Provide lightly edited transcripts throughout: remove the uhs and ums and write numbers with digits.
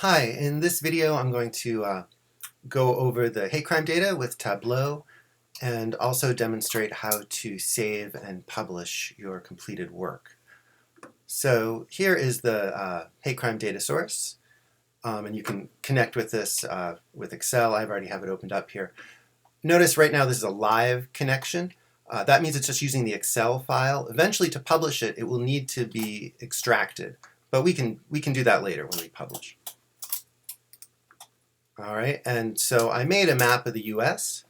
Hi, in this video I'm going to go over the hate crime data with Tableau and also demonstrate how to save and publish your completed work. So here is the hate crime data source, and you can connect with this with Excel. I already have it opened up here. Notice right now this is a live connection. That means it's just using the Excel file. Eventually to publish it, it will need to be extracted, but we can do that later when we publish. All right, and so I made a map of the US,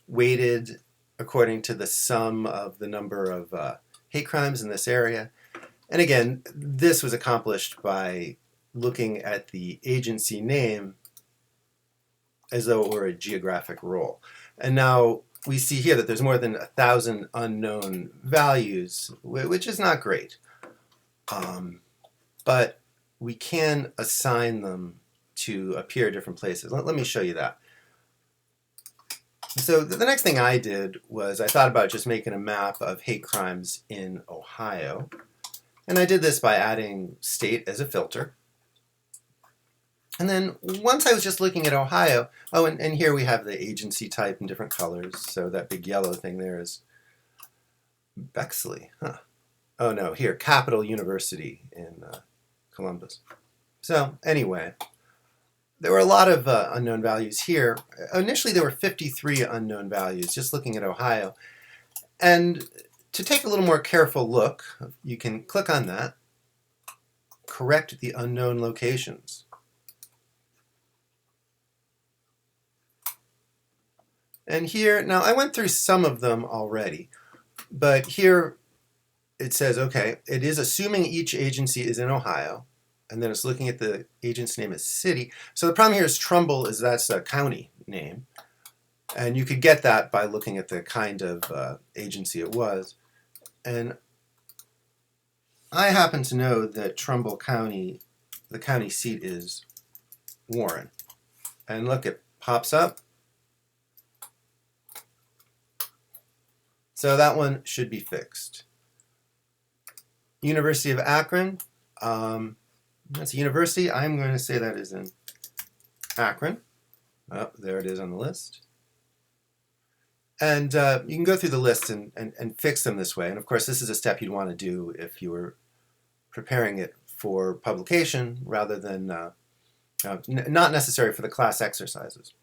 weighted according to the sum of the number of hate crimes in this area. And again, this was accomplished by looking at the agency name as though it were a geographic role. And now we see here that there's more than 1,000 unknown values, which is not great. But we can assign them to appear at different places. Let me show you that. So the next thing I did was I thought about just making a map of hate crimes in Ohio. And I did this by adding state as a filter. And then once I was just looking at Ohio, and here we have the agency type in different colors. So that big yellow thing there is Bexley. Huh. Oh no, here, Capital University in Columbus. So anyway, there were a lot of unknown values here. Initially there were 53 unknown values, just looking at Ohio. And to take a little more careful look, you can click on that, correct the unknown locations. And here, now I went through some of them already, but here it says, okay, it is assuming each agency is in Ohio, and then it's looking at the agent's name as city. So the problem here is Trumbull is that's a county name, and you could get that by looking at the kind of agency it was. And I happen to know that Trumbull County, the county seat is Warren. And look, it pops up. So that one should be fixed. University of Akron, that's a university. I'm going to say that is in Akron. Oh, there it is on the list. And you can go through the list and fix them this way. And of course, this is a step you'd want to do if you were preparing it for publication rather than not necessary for the class exercises.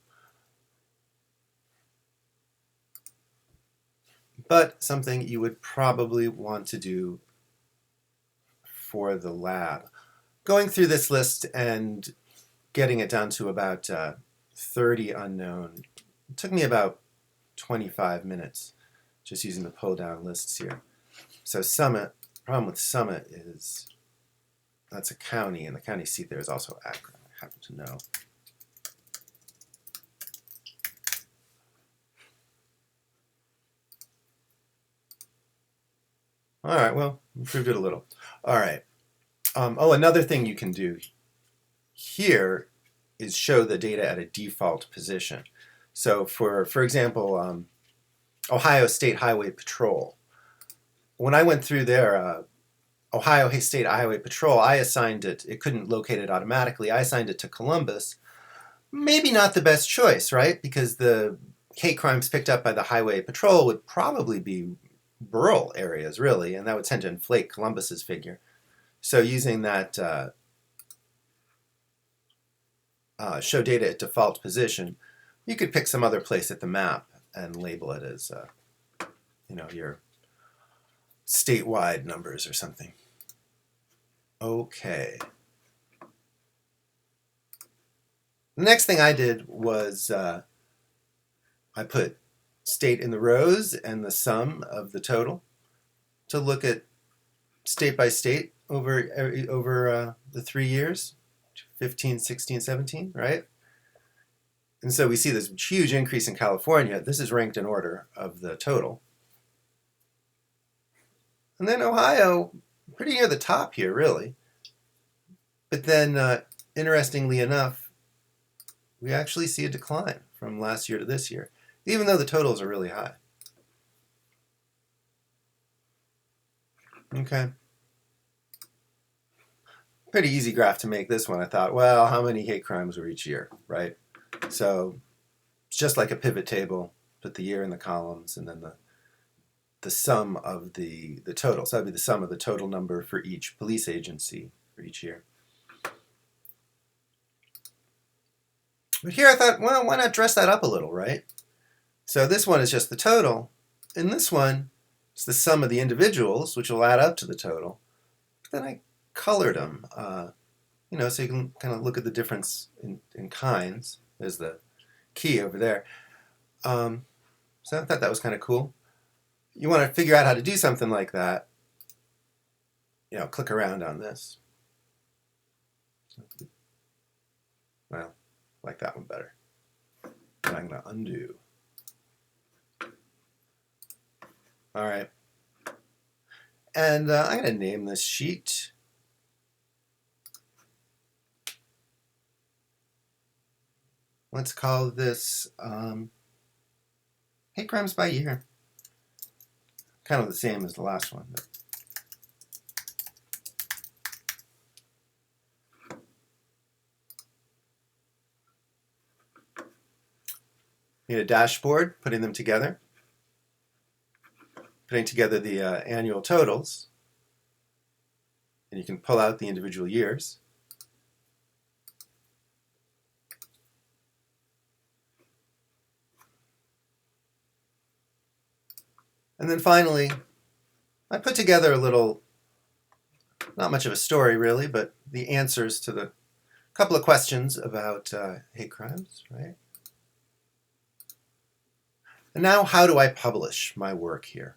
But something you would probably want to do for the lab. Going through this list and getting it down to about 30 unknown, it took me about 25 minutes just using the pull down lists here. So Summit, the problem with Summit is that's a county, and the county seat there is also Akron, I happen to know. All right, well, improved it a little. All right. Another thing you can do here is show the data at a default position. So for example, Ohio State Highway Patrol. When I went through their Ohio State Highway Patrol, I assigned it couldn't locate it automatically. I assigned it to Columbus. Maybe not the best choice, right? Because the hate crimes picked up by the Highway Patrol would probably be rural areas, really, and that would tend to inflate Columbus's figure. So using that show data at default position, you could pick some other place at the map and label it as, your statewide numbers or something. Okay. The next thing I did was I put state in the rows and the sum of the total to look at state by state over the 3 years, 15, 16, 17, right? And so we see this huge increase in California. This is ranked in order of the total. And then Ohio, pretty near the top here, really. But then, interestingly enough, we actually see a decline from last year to this year, even though the totals are really high. Okay. Pretty easy graph to make this one. I thought, well, how many hate crimes were each year, right? So it's just like a pivot table. Put the year in the columns, and then the sum of the total. So that'd be the sum of the total number for each police agency for each year. But here I thought, well, why not dress that up a little, right? So this one is just the total. And this one is the sum of the individuals, which will add up to the total. But then I colored them, so you can kind of look at the difference in kinds. There's the key over there. So I thought that was kind of cool. You want to figure out how to do something like that, click around on this. Well, I like that one better. And I'm going to undo. All right. And I'm going to name this sheet. Let's call this hate crimes by year. Kind of the same as the last one. Need a dashboard, putting them together. Putting together the annual totals. And you can pull out the individual years. And then finally, I put together a little, not much of a story really, but the answers to the couple of questions about hate crimes, right? And now how do I publish my work here?